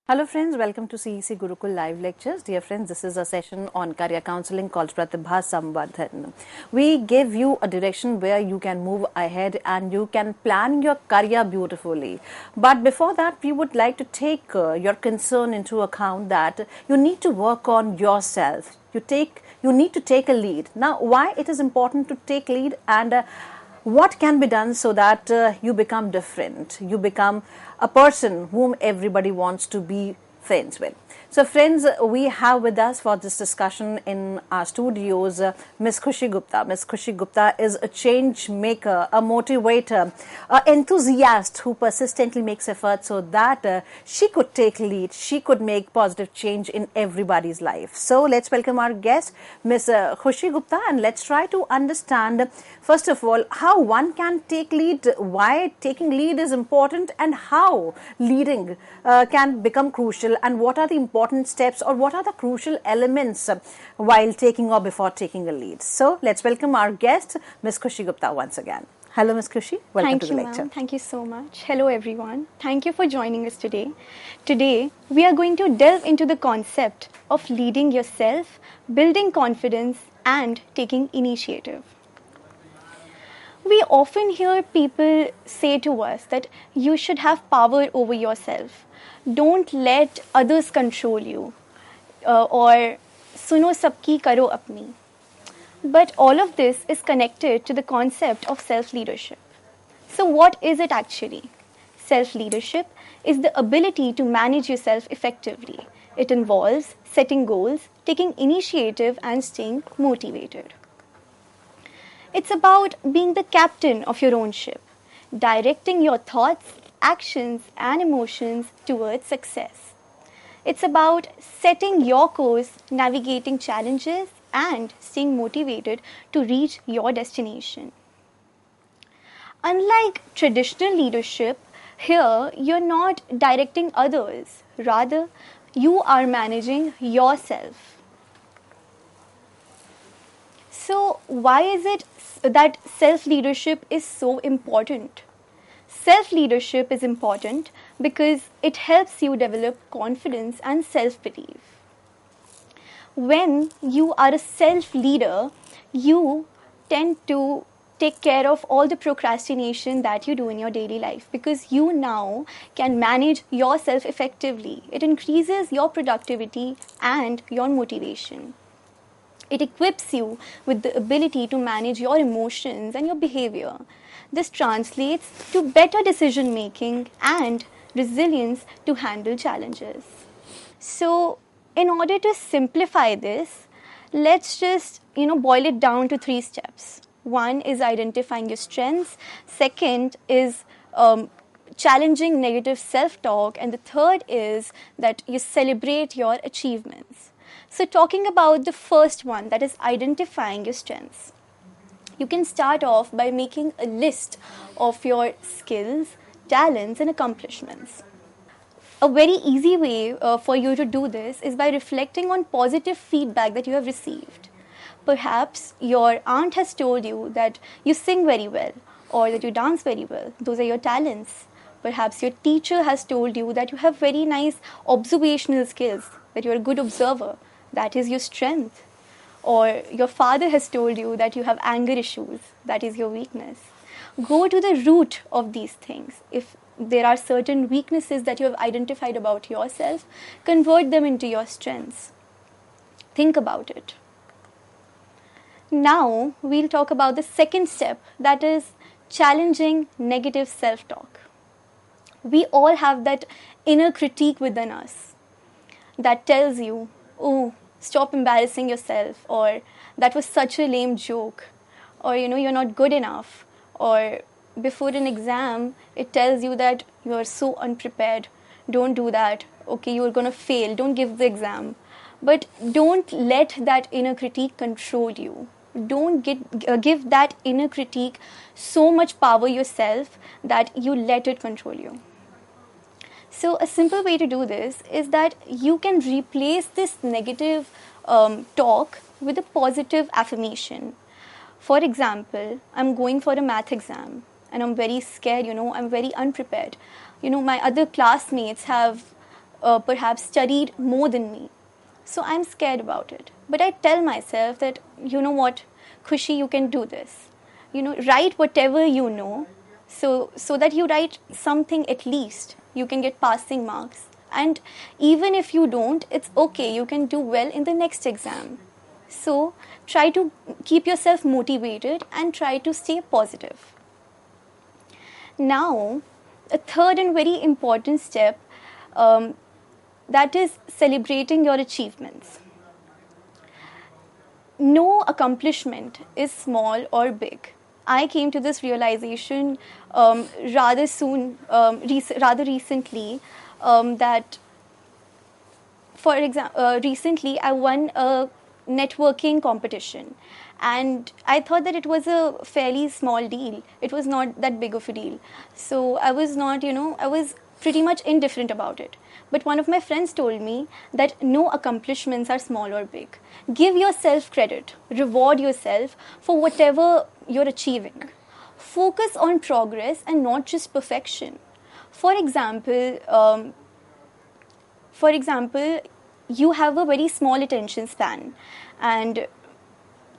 Hello friends, welcome to CEC Gurukul live lectures. Dear friends, this is a session on career counseling called Pratibha Samvardhan. We give you a direction where you can move ahead and you can plan your career beautifully. But before that, we would like to take your concern into account that you need to work on yourself. You need to take a lead. Now, why it is important to take lead and what can be done so that you become different, you become a person whom everybody wants to be friends with. So friends, we have with us for this discussion in our studios Ms. Khushi Gupta. Ms. Khushi Gupta is a change maker, a motivator, an enthusiast who persistently makes efforts so that she could take lead, she could make positive change in everybody's life. So let's welcome our guest, Ms. Khushi Gupta, and let's try to understand, first of all, how one can take lead, why taking lead is important, and how leading can become crucial, and what are the important steps or what are the crucial elements while taking or before taking a lead. So let's welcome our guest, Ms. Khushi Gupta, once again. Hello, Ms. Khushi. Welcome to the lecture. Ma'am. Thank you so much. Hello, everyone. Thank you for joining us today. Today, we are going to delve into the concept of leading yourself, building confidence, and taking initiative. We often hear people say to us that you should have power over yourself. Don't let others control you. Or suno sabki karo apni. But all of this is connected to the concept of self-leadership. So what is it actually? Self-leadership is the ability to manage yourself effectively. It involves setting goals, taking initiative, and staying motivated. It's about being the captain of your own ship, directing your thoughts, actions, and emotions towards success. It's about setting your course, navigating challenges, and staying motivated to reach your destination. Unlike traditional leadership, here you're not directing others, rather, you are managing yourself. So, why is it that self-leadership is so important? Self-leadership is important because it helps you develop confidence and self-belief. When you are a self-leader, you tend to take care of all the procrastination that you do in your daily life because you now can manage yourself effectively. It increases your productivity and your motivation. It equips you with the ability to manage your emotions and your behavior. This translates to better decision making and resilience to handle challenges. So, in order to simplify this, let's just boil it down to 3 steps. One is identifying your strengths. Second is challenging negative self-talk. And the third is that you celebrate your achievements. So talking about the first one, that is identifying your strengths. You can start off by making a list of your skills, talents, and accomplishments. A very easy way for you to do this is by reflecting on positive feedback that you have received. Perhaps your aunt has told you that you sing very well or that you dance very well. Those are your talents. Perhaps your teacher has told you that you have very nice observational skills, that you are a good observer. That is your strength. Or your father has told you that you have anger issues. That is your weakness. Go to the root of these things. If there are certain weaknesses that you have identified about yourself, convert them into your strengths. Think about it. Now, we'll talk about the second step, that is challenging negative self-talk. We all have that inner critique within us that tells you, oh, stop embarrassing yourself, or that was such a lame joke, or you're not good enough, or before an exam, it tells you that you are so unprepared, don't do that, okay, you're going to fail, don't give the exam. But don't let that inner critique control you. Don't give that inner critique so much power yourself that you let it control you. So a simple way to do this is that you can replace this negative talk with a positive affirmation. For example, I'm going for a math exam and I'm very scared, I'm very unprepared. My other classmates have perhaps studied more than me. So I'm scared about it. But I tell myself that, you know what, Khushi, you can do this. Write whatever you know, so that you write something at least. You can get passing marks. And even if you don't, it's okay. You can do well in the next exam. So try to keep yourself motivated and try to stay positive. Now, a third and very important step, that is celebrating your achievements. No accomplishment is small or big. I came to this realization rather recently, that, for example, recently I won a networking competition, and I thought that it was a fairly small deal. It was not that big of a deal. So I was not, I was pretty much indifferent about it. But one of my friends told me that no accomplishments are small or big. Give yourself credit. Reward yourself for whatever you're achieving. Focus on progress and not just perfection. For example, you have a very small attention span, and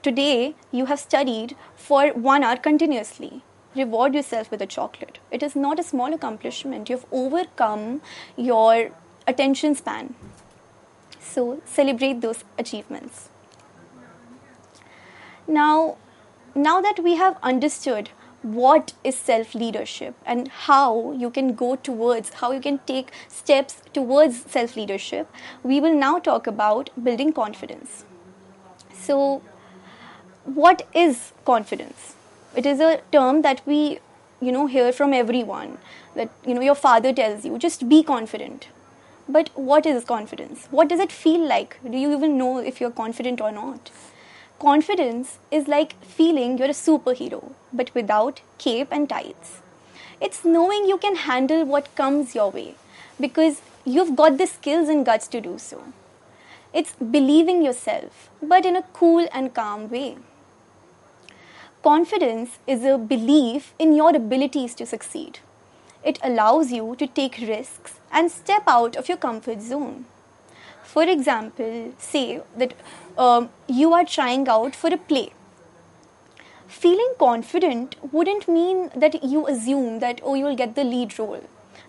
today you have studied for 1 hour continuously. Reward yourself with a chocolate. It is not a small accomplishment. You've overcome your attention span. So celebrate those achievements. Now that we have understood what is self-leadership and how you can take steps towards self-leadership, we will now talk about building confidence. So, what is confidence? It is a term that we, hear from everyone. That, your father tells you, just be confident. But what is confidence? What does it feel like? Do you even know if you're confident or not? Confidence is like feeling you're a superhero, but without cape and tights. It's knowing you can handle what comes your way because you've got the skills and guts to do so. It's believing yourself, but in a cool and calm way. Confidence is a belief in your abilities to succeed. It allows you to take risks and step out of your comfort zone. For example, say that you are trying out for a play. Feeling confident wouldn't mean that you assume that, you will get the lead role.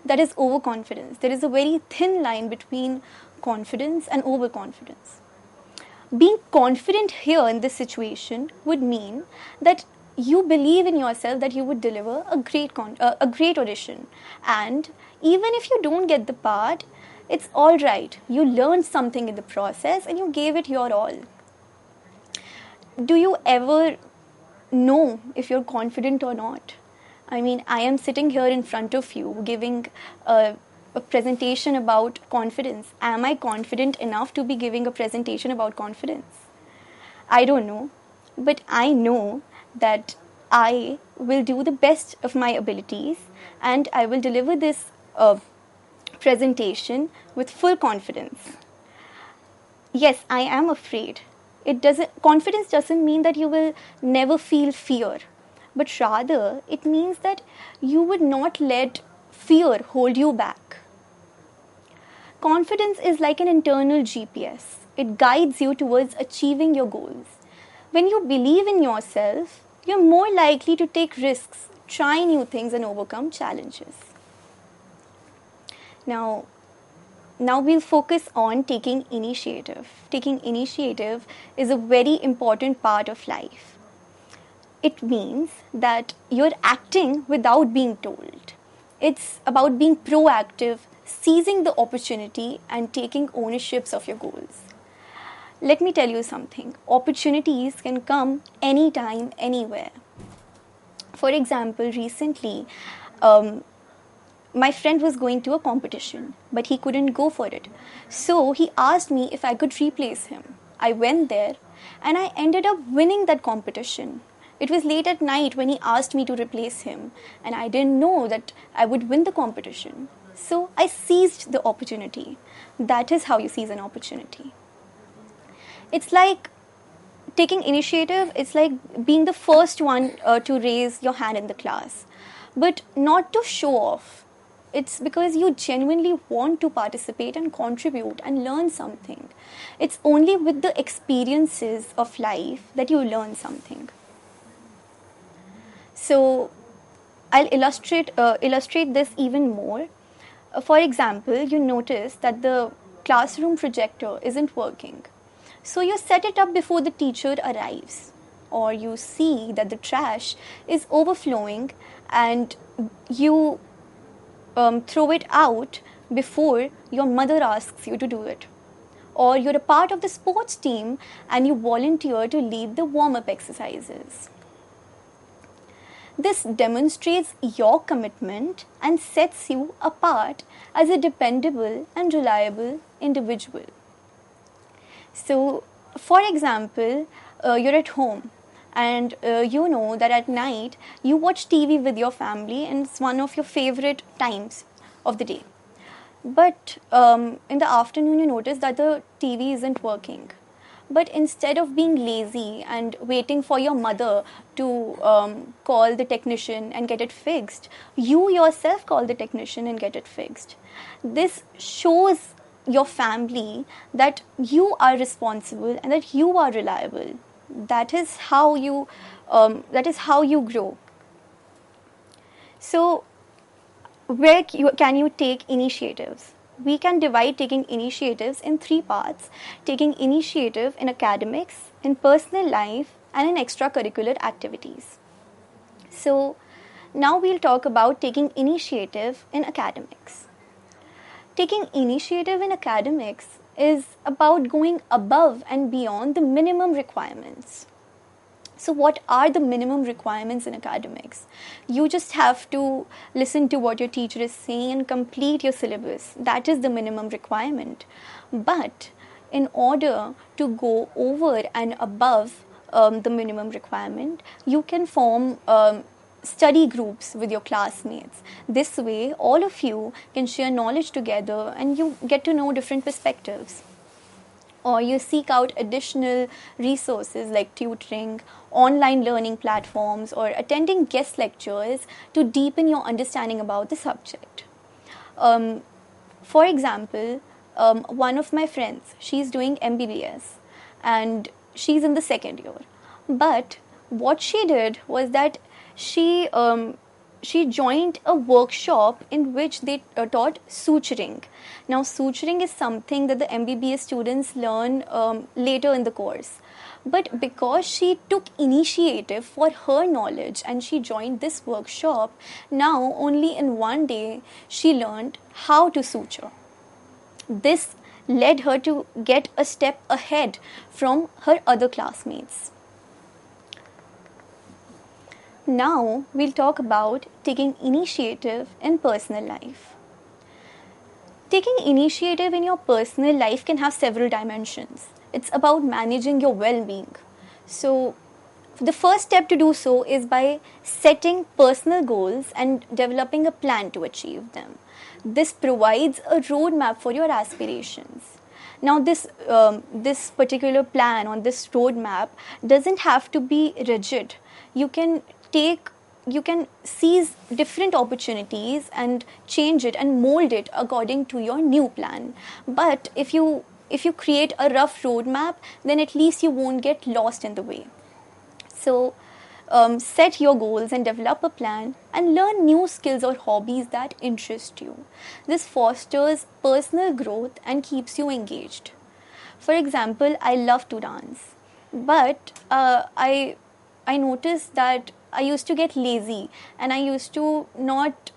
That is overconfidence. There is a very thin line between confidence and overconfidence. Being confident here in this situation would mean that you believe in yourself that you would deliver a great audition. And even if you don't get the part, it's all right. You learned something in the process and you gave it your all. Do you ever know if you're confident or not? I mean, I am sitting here in front of you giving a presentation about confidence. Am I confident enough to be giving a presentation about confidence? I don't know. But I know that I will do the best of my abilities and I will deliver this presentation with full confidence. Yes, I am afraid. Confidence doesn't mean that you will never feel fear, but rather it means that you would not let fear hold you back. Confidence is like an internal GPS. It guides you towards achieving your goals. When you believe in yourself, you're more likely to take risks, try new things and overcome challenges. Now we'll focus on taking initiative. Taking initiative is a very important part of life. It means that you're acting without being told. It's about being proactive, seizing the opportunity and taking ownerships of your goals. Let me tell you something. Opportunities can come anytime, anywhere. For example, recently, my friend was going to a competition, but he couldn't go for it. So he asked me if I could replace him. I went there and I ended up winning that competition. It was late at night when he asked me to replace him, and I didn't know that I would win the competition. So I seized the opportunity. That is how you seize an opportunity. It's like taking initiative, it's like being the first one to raise your hand in the class, but not to show off. it's because you genuinely want to participate and contribute and learn something. It's only with the experiences of life that you learn something. So I'll illustrate this even more. For example, you notice that the classroom projector isn't working. So you set it up before the teacher arrives. Or you see that the trash is overflowing and you throw it out before your mother asks you to do it. Or you're a part of the sports team and you volunteer to lead the warm-up exercises. This demonstrates your commitment and sets you apart as a dependable and reliable individual. So, for example, you're at home and you know that at night you watch TV with your family and it's one of your favorite times of the day. But in the afternoon you notice that the TV isn't working. But instead of being lazy and waiting for your mother to call the technician and get it fixed, you yourself call the technician and get it fixed. This shows your family that you are responsible and that you are reliable. That is how you grow. So, where can you take initiatives? We can divide taking initiatives in 3 parts: taking initiative in academics, in personal life, and in extracurricular activities. So, now we'll talk about taking initiative in academics. Taking initiative in academics is about going above and beyond the minimum requirements. So what are the minimum requirements in academics? You just have to listen to what your teacher is saying and complete your syllabus. That is the minimum requirement. But in order to go over and above the minimum requirement, you can form study groups with your classmates. This way, all of you can share knowledge together and you get to know different perspectives. Or you seek out additional resources like tutoring, online learning platforms, or attending guest lectures to deepen your understanding about the subject. For example, one of my friends, she's doing MBBS and she's in the 2nd year. But what she did was that she joined a workshop in which they taught suturing. Now, suturing is something that the MBBS students learn later in the course. But because she took initiative for her knowledge and she joined this workshop, now only in one day she learned how to suture. This led her to get a step ahead from her other classmates. Now we'll talk about taking initiative in personal life. Taking initiative in your personal life can have several dimensions. It's about managing your well-being. So the first step to do so is by setting personal goals and developing a plan to achieve them. This provides a roadmap for your aspirations. Now this particular plan on this roadmap doesn't have to be rigid. You can seize different opportunities and change it and mold it according to your new plan. But if you create a rough roadmap, then at least you won't get lost in the way. So set your goals and develop a plan and learn new skills or hobbies that interest you. This fosters personal growth and keeps you engaged. For example, I love to dance, but I noticed that I used to get lazy and I used to not,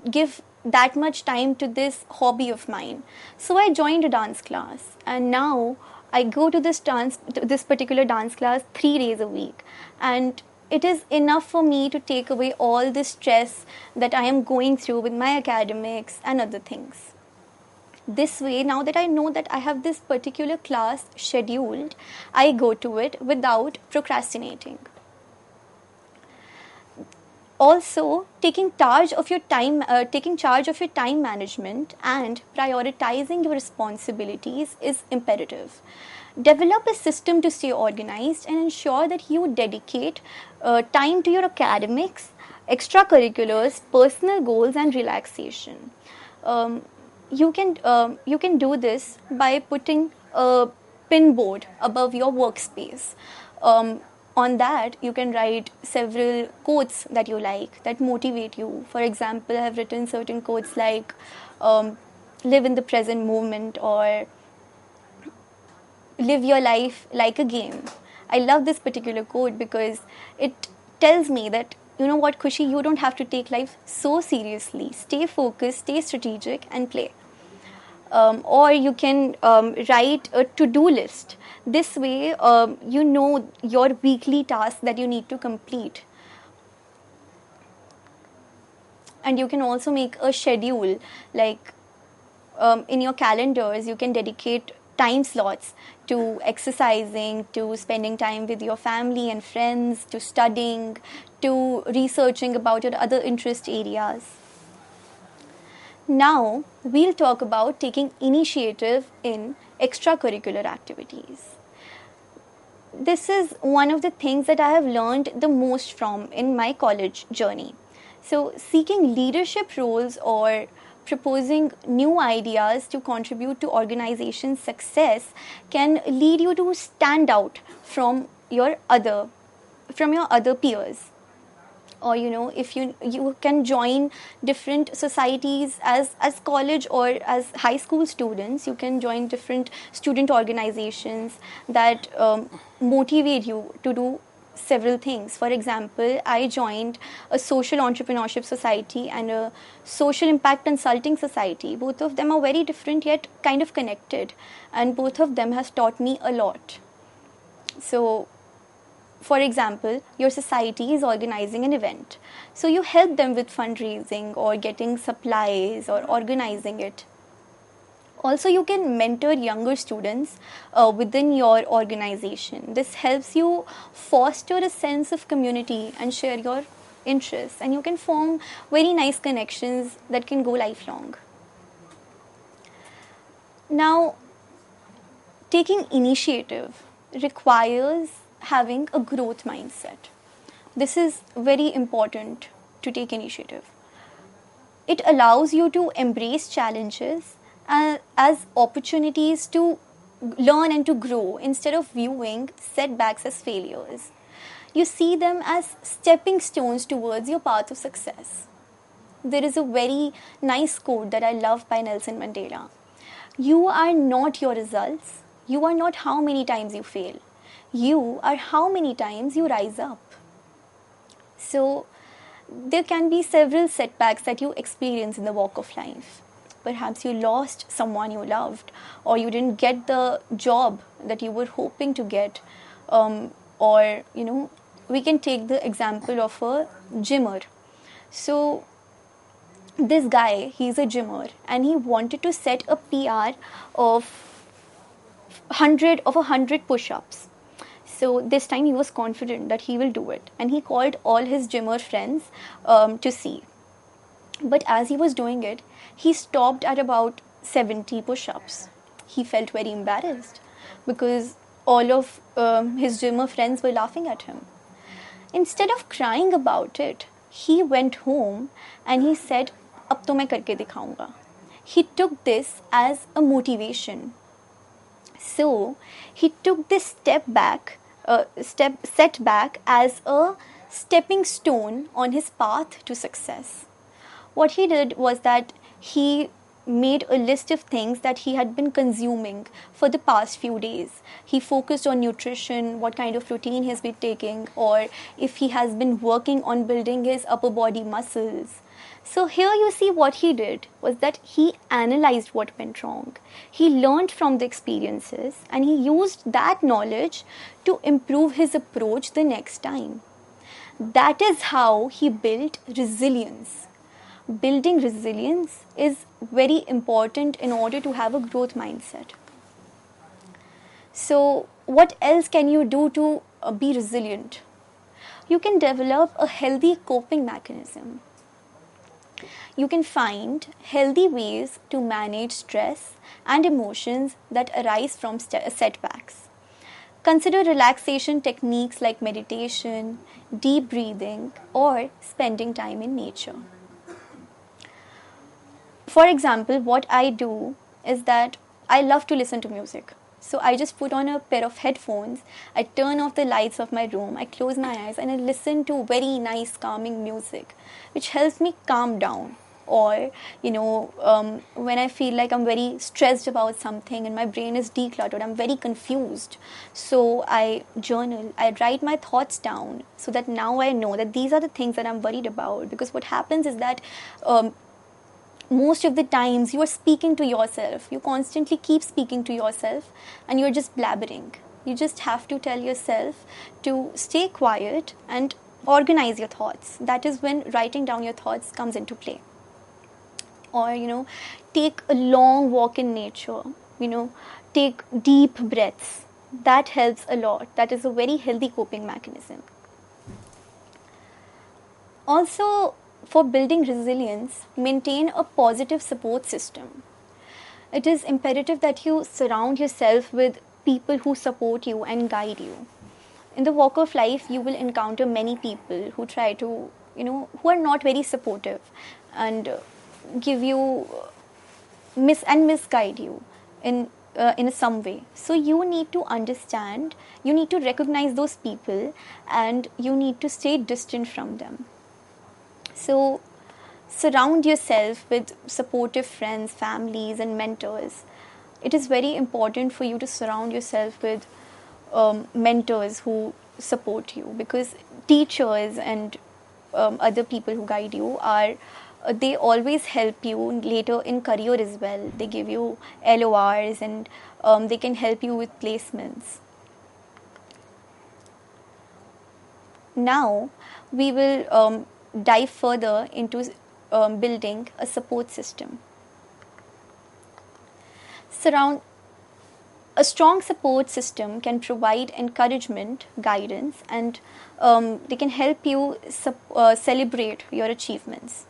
give that much time to this hobby of mine. So I joined a dance class and now I go to this particular dance class 3 days a week, and it is enough for me to take away all the stress that I am going through with my academics and other things. This way, now that I know that I have this particular class scheduled, I go to it without procrastinating. Also, taking charge of your time management and prioritizing your responsibilities is imperative. Develop a system to stay organized and ensure that you dedicate time to your academics extracurriculars, personal goals, and relaxation. Um, you can do this by putting a pin board above your workspace. Um, on that, you can write several quotes that you like, that motivate you. For example, I have written certain quotes like um, "Live in the present moment" or "Live your life like a game." I love this particular quote because it tells me that, you know what, Kushi, you don't have to take life so seriously. Stay focused, stay strategic, and play. Or you can write a to-do list. This way, you know your weekly tasks that you need to complete. And you can also make a schedule, like in your calendars you can dedicate time slots to exercising, to spending time with your family and friends, to studying, to researching about your other interest areas. Now we'll talk about taking initiative in extracurricular activities. This is one of the things that I have learned the most from in my college journey. So, seeking leadership roles or proposing new ideas to contribute to organization success can lead you to stand out from your other peers. Or, you know, if you can join different societies as college or as high school students, you can join different student organizations that motivate you to do several things. For example, I joined a social entrepreneurship society and a social impact consulting society. Both of them are very different yet kind of connected, and both of them has taught me a lot. So, for example, your society is organizing an event. So you help them with fundraising or getting supplies or organizing it. Also, you can mentor younger students within your organization. This helps you foster a sense of community and share your interests, and you can form very nice connections that can go lifelong. Now, taking initiative requires having a growth mindset. This is very important to take initiative. It allows you to embrace challenges as opportunities to learn and to grow instead of viewing setbacks as failures. You see them as stepping stones towards your path of success. There is a very nice quote that I love by Nelson Mandela. You are not your results. You are not how many times you fail. You are how many times you rise up. So, there can be several setbacks that you experience in the walk of life. Perhaps you lost someone you loved, or you didn't get the job that you were hoping to get, or you know, we can take the example of a gymmer. So, this guy, he's a gymmer, and he wanted to set a PR of 100 push-ups. So this time he was confident that he will do it, and he called all his gymmer friends to see. But as he was doing it, he stopped at about 70 push-ups. He felt very embarrassed because all of his gymmer friends were laughing at him. Instead of crying about it, he went home and he said, "Ab to main karke dikhaunga." He took this as a motivation. So he took this setback as a stepping stone on his path to success. What he did was that he made a list of things that he had been consuming for the past few days. He focused on nutrition, what kind of routine he's been taking, or if he has been working on building his upper body muscles. So here you see what he did was that he analyzed what went wrong. He learned from the experiences and he used that knowledge to improve his approach the next time. That is how he built resilience. Building resilience is very important in order to have a growth mindset. So, what else can you do to be resilient? You can develop a healthy coping mechanism. You can find healthy ways to manage stress and emotions that arise from setbacks. Consider relaxation techniques like meditation, deep breathing, or spending time in nature. For example, what I do is that I love to listen to music. So I just put on a pair of headphones, I turn off the lights of my room, I close my eyes, and I listen to very nice calming music, which helps me calm down. Or, when I feel like I'm very stressed about something and my brain is decluttered, I'm very confused. So I journal, I write my thoughts down so that now I know that these are the things that I'm worried about. Because what happens is that most of the times you are speaking to yourself, you constantly keep speaking to yourself, and you're just blabbering. You just have to tell yourself to stay quiet and organize your thoughts. That is when writing down your thoughts comes into play. Or take a long walk in nature, take deep breaths. That helps a lot. That is a very healthy coping mechanism. Also, for building resilience, maintain a positive support system. It is imperative that you surround yourself with people who support you and guide you. In the walk of life, you will encounter many people who try to, who are not very supportive and give you misguide you in some way. So you need to understand, you need to recognize those people, and you need to stay distant from them. So surround yourself with supportive friends, families, and mentors. It is very important for you to surround yourself with mentors who support you, because teachers and other people who guide you are they always help you later in career as well. They give you LORs, and they can help you with placements. Now we will dive further into building a support system. A strong support system can provide encouragement, guidance, and they can help you celebrate your achievements.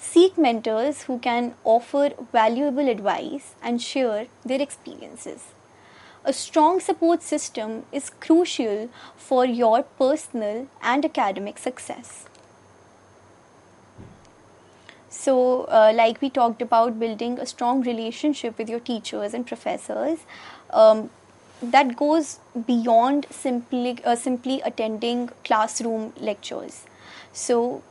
Seek mentors who can offer valuable advice and share their experiences. A strong support system is crucial for your personal and academic success. So, like we talked about building a strong relationship with your teachers and professors, that goes beyond simply attending classroom lectures. So,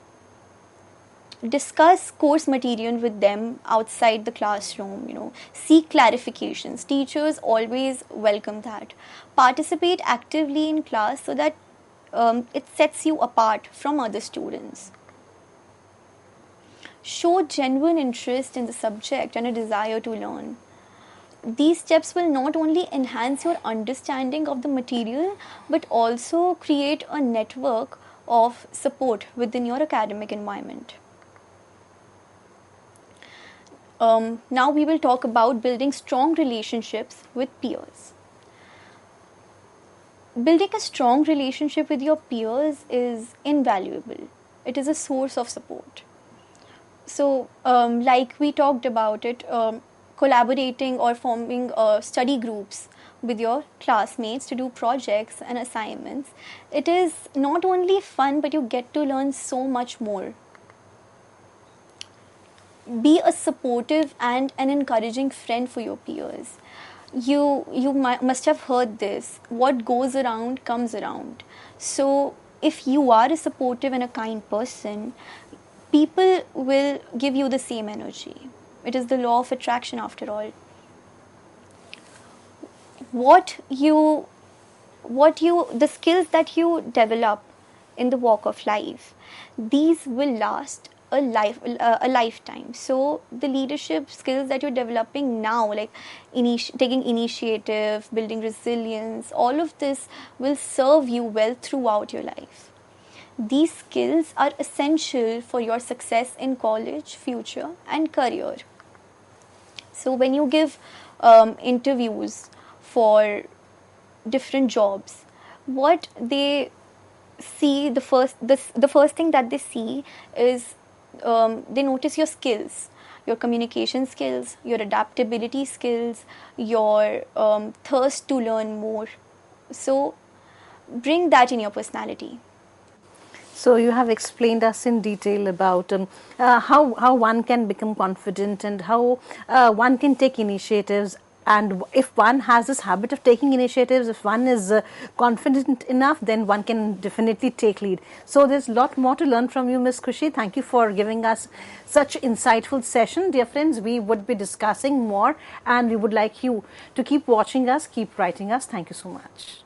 discuss course material with them outside the classroom. Seek clarifications. Teachers always welcome that. Participate actively in class so that it sets you apart from other students. Show genuine interest in the subject and a desire to learn. These steps will not only enhance your understanding of the material, but also create a network of support within your academic environment. Now we will talk about building strong relationships with peers. Building a strong relationship with your peers is invaluable. It is a source of support. So, like we talked about it, collaborating or forming study groups with your classmates to do projects and assignments, it is not only fun, but you get to learn so much more. Be a supportive and an encouraging friend for your peers. You must have heard this. What goes around comes around. So if you are a supportive and a kind person, people will give you the same energy. It is the law of attraction after all. The skills that you develop in the walk of life, these will last a lifetime. So the leadership skills that you're developing now, like taking initiative, building resilience, all of this will serve you well throughout your life. These skills are essential for your success in college, future, and career. So when you give interviews for different jobs, what they see, the first thing that they see is they notice your skills. your communication skills, your adaptability skills, your thirst to learn more. So bring that in your personality. So you have explained us in detail about how one can become confident and how one can take initiatives. And if one has this habit of taking initiatives, if one is confident enough, then one can definitely take lead. So there's a lot more to learn from you, Ms. Khushi. Thank you for giving us such insightful session. Dear friends, we would be discussing more and we would like you to keep watching us, keep writing us. Thank you so much.